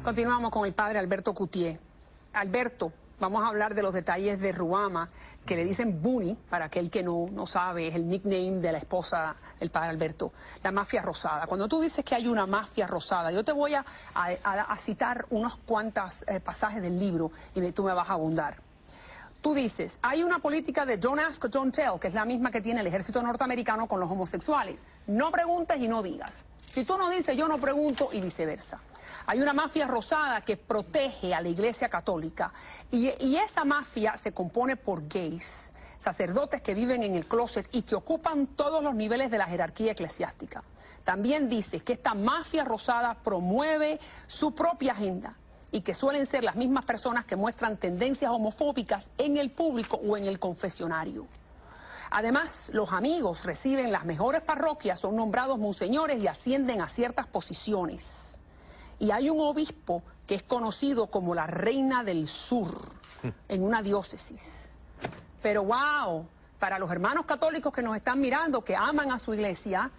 Continuamos con el padre Alberto Cutié. Alberto, vamos a hablar de los detalles de Ruama, que le dicen Bunny, para aquel que no sabe, es el nickname de la esposa del padre Alberto, la mafia rosada. Cuando tú dices que hay una mafia rosada, yo te voy a citar unos cuantos pasajes del libro y tú me vas a abundar. Tú dices, hay una política de don't ask, don't tell, que es la misma que tiene el ejército norteamericano con los homosexuales. No preguntes y no digas. Si tú no dices, yo no pregunto y viceversa. Hay una mafia rosada que protege a la Iglesia Católica y esa mafia se compone por gays, sacerdotes que viven en el closet y que ocupan todos los niveles de la jerarquía eclesiástica. También dice que esta mafia rosada promueve su propia agenda y que suelen ser las mismas personas que muestran tendencias homofóbicas en el público o en el confesionario. Además, los amigos reciben las mejores parroquias, son nombrados monseñores y ascienden a ciertas posiciones. Y hay un obispo que es conocido como la Reina del Sur en una diócesis. Pero wow, para los hermanos católicos que nos están mirando, que aman a su iglesia,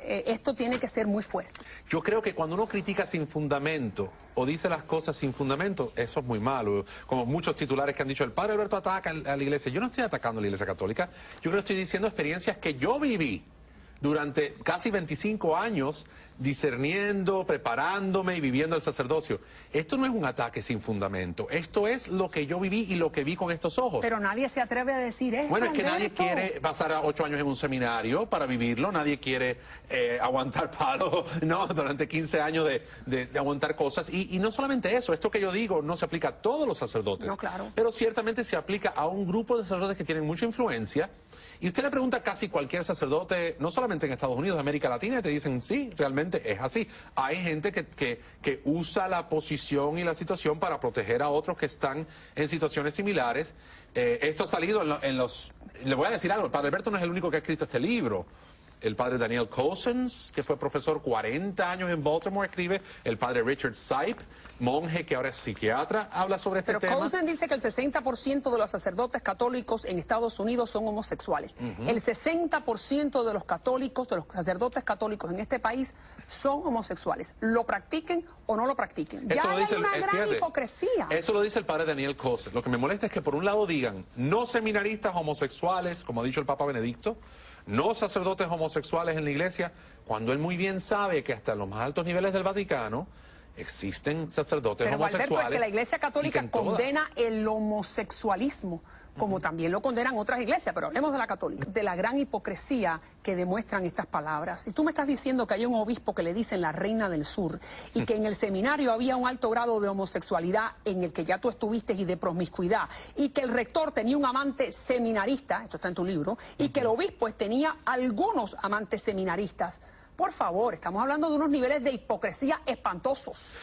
esto tiene que ser muy fuerte. Yo creo que cuando uno critica sin fundamento o dice las cosas sin fundamento, eso es muy malo. Como muchos titulares que han dicho, el padre Alberto ataca a la iglesia. Yo no estoy atacando a la iglesia católica, yo creo que estoy diciendo experiencias que yo viví durante casi 25 años discerniendo, preparándome y viviendo el sacerdocio. Esto no es un ataque sin fundamento, esto es lo que yo viví y lo que vi con estos ojos. Pero nadie se atreve a decir esto. Bueno, es que Alberto, nadie quiere pasar a 8 años en un seminario para vivirlo, nadie quiere aguantar palo, no, durante 15 años de aguantar cosas. Y no solamente eso, esto que yo digo no se aplica a todos los sacerdotes, no, claro, pero ciertamente se aplica a un grupo de sacerdotes que tienen mucha influencia. Y usted le pregunta a casi cualquier sacerdote, no solamente en Estados Unidos, América Latina, y te dicen, sí, realmente es así. Hay gente que usa la posición y la situación para proteger a otros que están en situaciones similares. Esto ha salido en los... Le voy a decir algo, el padre Alberto no es el único que ha escrito este libro. El padre Daniel Cousins, que fue profesor 40 años en Baltimore, escribe. El padre Richard Sipe, monje que ahora es psiquiatra, habla sobre este tema. Pero Cousins dice que el 60% de los sacerdotes católicos en Estados Unidos son homosexuales. El 60% de los católicos, de los sacerdotes católicos en este país son homosexuales. Lo practiquen o no lo practiquen. Ya hay una gran hipocresía. Eso lo dice el padre Daniel Cousins. Lo que me molesta es que por un lado digan, no seminaristas homosexuales, como ha dicho el Papa Benedicto, no sacerdotes homosexuales en la iglesia, cuando él muy bien sabe que hasta los más altos niveles del Vaticano existen sacerdotes homosexuales. Alberto, es que la Iglesia Católica condena el homosexualismo, como también lo condenan otras iglesias, pero hablemos de la católica, de la gran hipocresía que demuestran estas palabras. Y tú me estás diciendo que hay un obispo que le dicen la Reina del Sur y que en el seminario había un alto grado de homosexualidad en el que ya tú estuviste y de promiscuidad, y que el rector tenía un amante seminarista, esto está en tu libro, y que el obispo tenía algunos amantes seminaristas. Por favor, estamos hablando de unos niveles de hipocresía espantosos,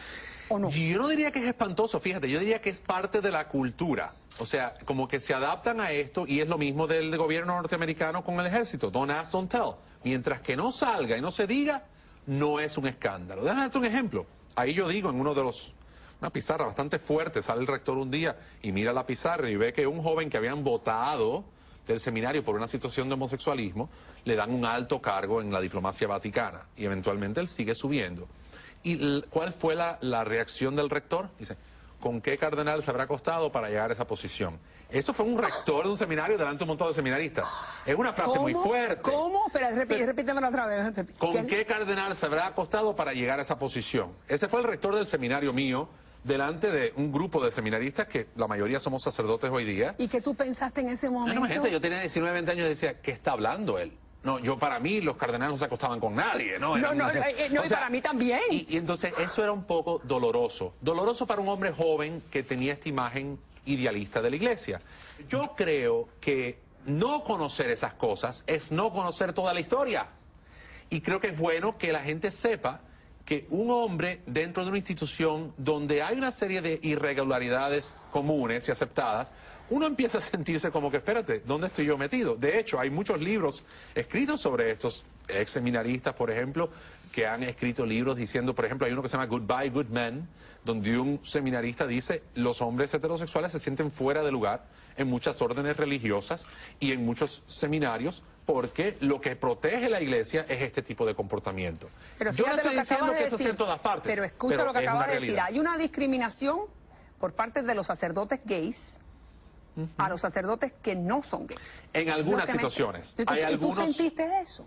¿o no? Yo no diría que es espantoso, fíjate, yo diría que es parte de la cultura. O sea, como que se adaptan a esto, y es lo mismo del gobierno norteamericano con el ejército. Don't ask, don't tell. Mientras que no salga y no se diga, no es un escándalo. Déjame darte un ejemplo. Ahí yo digo en una pizarra bastante fuerte, sale el rector un día y mira la pizarra y ve que un joven que habían votado del seminario por una situación de homosexualismo, le dan un alto cargo en la diplomacia vaticana y eventualmente él sigue subiendo. ¿Y cuál fue la reacción del rector? Dice, ¿con qué cardenal se habrá costado para llegar a esa posición? Eso fue un rector de un seminario delante de un montón de seminaristas. Es una frase muy fuerte. ¿Cómo? Espera, repítemelo otra vez. ¿Con qué cardenal se habrá costado para llegar a esa posición? Ese fue el rector del seminario mío, delante de un grupo de seminaristas que la mayoría somos sacerdotes hoy día. ¿Y qué tú pensaste en ese momento? No, gente, yo tenía 19, 20 años y decía, ¿qué está hablando él? No, para mí los cardenales no se acostaban con nadie, ¿no? Y para mí también. Y entonces eso era un poco doloroso. Doloroso para un hombre joven que tenía esta imagen idealista de la iglesia. Yo creo que no conocer esas cosas es no conocer toda la historia. Y creo que es bueno que la gente sepa que un hombre dentro de una institución donde hay una serie de irregularidades comunes y aceptadas, uno empieza a sentirse como que, espérate, ¿dónde estoy yo metido? De hecho, hay muchos libros escritos sobre estos ex seminaristas, por ejemplo, que han escrito libros diciendo, por ejemplo, hay uno que se llama Goodbye Good Men, donde un seminarista dice, los hombres heterosexuales se sienten fuera de lugar en muchas órdenes religiosas y en muchos seminarios, porque lo que protege la iglesia es este tipo de comportamiento. Pero yo no fíjate estoy lo que diciendo acabas que de eso decir, sea en todas partes. pero escucha pero lo que es acabas una de decir. realidad. Hay una discriminación por parte de los sacerdotes gays a los sacerdotes que no son gays. En algunas Lo que me- situaciones. ¿Y tú, Hay y tú algunos... sentiste eso?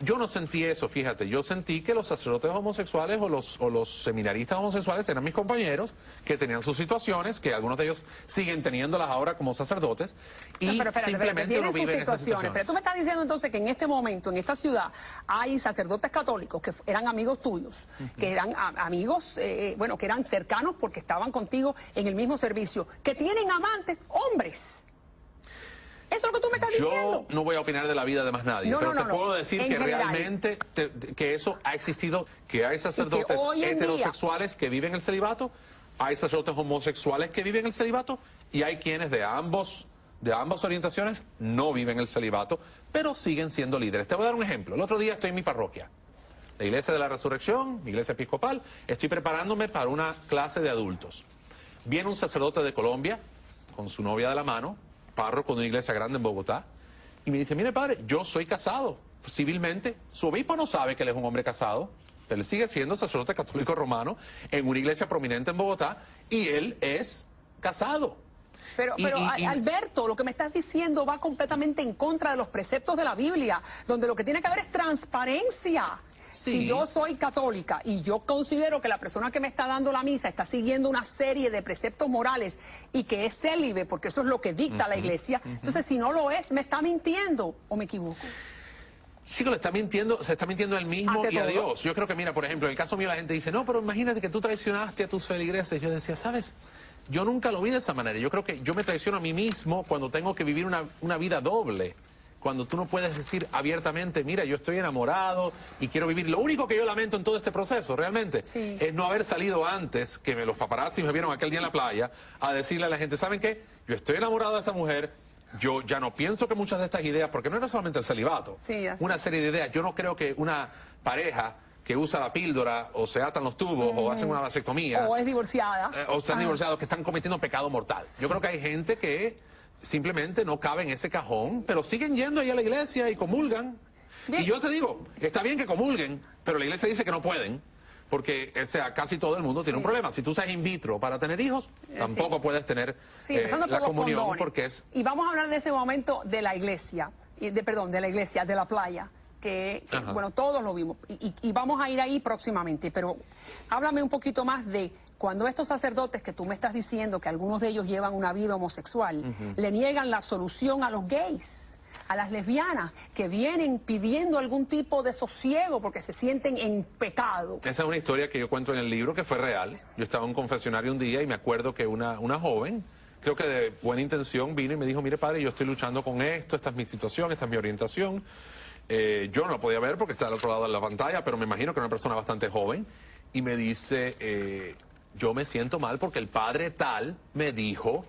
Yo no sentí eso, fíjate. Yo sentí que los sacerdotes homosexuales o los seminaristas homosexuales eran mis compañeros, que tenían sus situaciones, que algunos de ellos siguen teniéndolas ahora como sacerdotes, y No, pero espérate, simplemente tienen uno sus vive en esas situaciones. Pero tú me estás diciendo entonces que en este momento, en esta ciudad, hay sacerdotes católicos que eran amigos tuyos, que eran amigos, bueno, que eran cercanos porque estaban contigo en el mismo servicio, que tienen amantes hombres. Eso es lo que tú me estás diciendo. Yo no voy a opinar de la vida de más nadie, No, pero no, te no, puedo decir en que general. realmente que eso ha existido, que hay sacerdotes hoy en día- heterosexuales que viven el celibato, hay sacerdotes homosexuales que viven el celibato, y hay quienes de ambas orientaciones no viven el celibato, pero siguen siendo líderes. Te voy a dar un ejemplo. El otro día estoy en mi parroquia, la Iglesia de la Resurrección, mi iglesia episcopal, estoy preparándome para una clase de adultos. Viene un sacerdote de Colombia, con su novia de la mano, párroco de una iglesia grande en Bogotá, y me dice, mire padre, yo soy casado civilmente, su obispo no sabe que él es un hombre casado, él sigue siendo sacerdote católico romano en una iglesia prominente en Bogotá, y él es casado. Pero Alberto, lo que me estás diciendo va completamente en contra de los preceptos de la Biblia, donde lo que tiene que haber es transparencia. Sí. Si yo soy católica y yo considero que la persona que me está dando la misa está siguiendo una serie de preceptos morales y que es célibe, porque eso es lo que dicta la iglesia, entonces si no lo es, ¿me está mintiendo o me equivoco? Sí, que le está mintiendo, se está mintiendo a él mismo Ante y a todo. Dios. Yo creo que, mira, por ejemplo, en el caso mío la gente dice, no, pero imagínate que tú traicionaste a tus feligreses. Yo decía, ¿sabes? Yo nunca lo vi de esa manera. Yo creo que yo me traiciono a mí mismo cuando tengo que vivir una vida doble. Cuando tú no puedes decir abiertamente, mira, yo estoy enamorado y quiero vivir. Lo único que yo lamento en todo este proceso, realmente, Sí. es no haber salido antes, que los paparazzi me vieron aquel día en la playa, a decirle a la gente, ¿saben qué? Yo estoy enamorado de esta mujer, yo ya no pienso que muchas de estas ideas, porque no era solamente el celibato, Sí, ya sé. una serie de ideas. Yo no creo que una pareja que usa la píldora o se atan los tubos o hacen una vasectomía O es divorciada. o están divorciados, que están cometiendo pecado mortal. Yo creo que hay gente que simplemente no cabe en ese cajón, pero siguen yendo ahí a la iglesia y comulgan. Bien. Y yo te digo, está bien que comulguen, pero la iglesia dice que no pueden, porque o sea, casi todo el mundo tiene un problema. Si tú usas in vitro para tener hijos, tampoco puedes tener Sí, empezando por la los comunión, condones. porque es... Y vamos a hablar de ese momento de la iglesia, de la playa, que Ajá. bueno, todos lo vimos. Y vamos a ir ahí próximamente, pero háblame un poquito más de cuando estos sacerdotes que tú me estás diciendo que algunos de ellos llevan una vida homosexual, le niegan la solución a los gays, a las lesbianas, que vienen pidiendo algún tipo de sosiego porque se sienten en pecado. Esa es una historia que yo cuento en el libro, que fue real. Yo estaba en un confesionario un día y me acuerdo que una joven, creo que de buena intención, vino y me dijo, mire padre, yo estoy luchando con esto, esta es mi situación, esta es mi orientación. Yo no la podía ver porque está al otro lado de la pantalla, pero me imagino que era una persona bastante joven. Y me dice, yo me siento mal porque el padre tal me dijo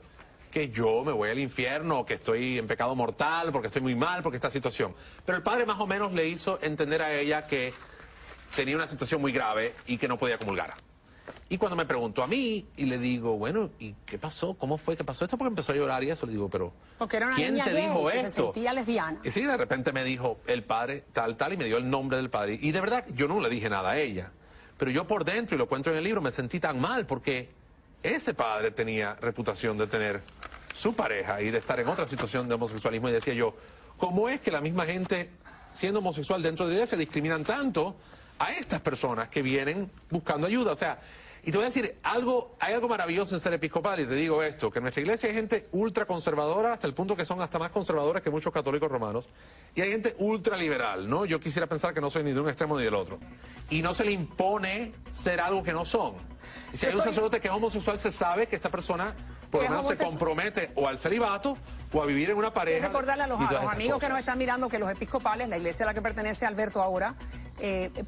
que yo me voy al infierno, que estoy en pecado mortal, porque estoy muy mal, porque esta situación. Pero el padre más o menos le hizo entender a ella que tenía una situación muy grave y que no podía comulgar. Y cuando me preguntó a mí, y le digo, bueno, ¿y qué pasó? ¿Cómo fue que pasó esto? Porque empezó a llorar y eso. Le digo, pero Porque era una ¿quién niña te gay dijo que se esto? sentía lesbiana. Y sí, de repente me dijo el padre tal, tal, y me dio el nombre del padre. Y de verdad, yo no le dije nada a ella. Pero yo por dentro, y lo cuento en el libro, me sentí tan mal porque ese padre tenía reputación de tener su pareja y de estar en otra situación de homosexualismo. Y decía yo, ¿cómo es que la misma gente, siendo homosexual dentro de la iglesia, discriminan tanto a estas personas que vienen buscando ayuda? O sea, y te voy a decir, hay algo maravilloso en ser episcopal, y te digo esto, que en nuestra iglesia hay gente ultra conservadora, hasta el punto que son hasta más conservadores que muchos católicos romanos, y hay gente ultra liberal, ¿no? Yo quisiera pensar que no soy ni de un extremo ni del otro. Y no se le impone ser algo que no son. Y si hay un sacerdote que es homosexual, se sabe que esta persona por lo menos se compromete o al celibato o a vivir en una pareja. Quiero recordarle a los y todas estas amigos que cosas. nos están mirando que los episcopales, la iglesia a la que pertenece Alberto ahora,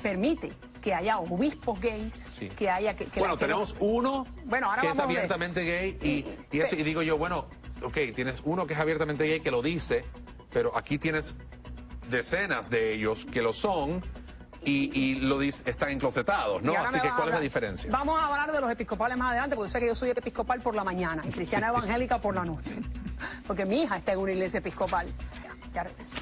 permite que haya obispos gays, Sí. que haya... Bueno, tenemos uno Bueno, ahora que es vamos a ver. abiertamente gay y digo yo, bueno, ok, tienes uno que es abiertamente gay que lo dice, pero aquí tienes decenas de ellos que lo son y están enclosetados, ¿no? Así que, ¿cuál es la diferencia? Vamos a hablar de los episcopales más adelante, porque yo sé que yo soy episcopal por la mañana y cristiana evangélica por la noche. Porque mi hija está en una iglesia episcopal. Ya regreso.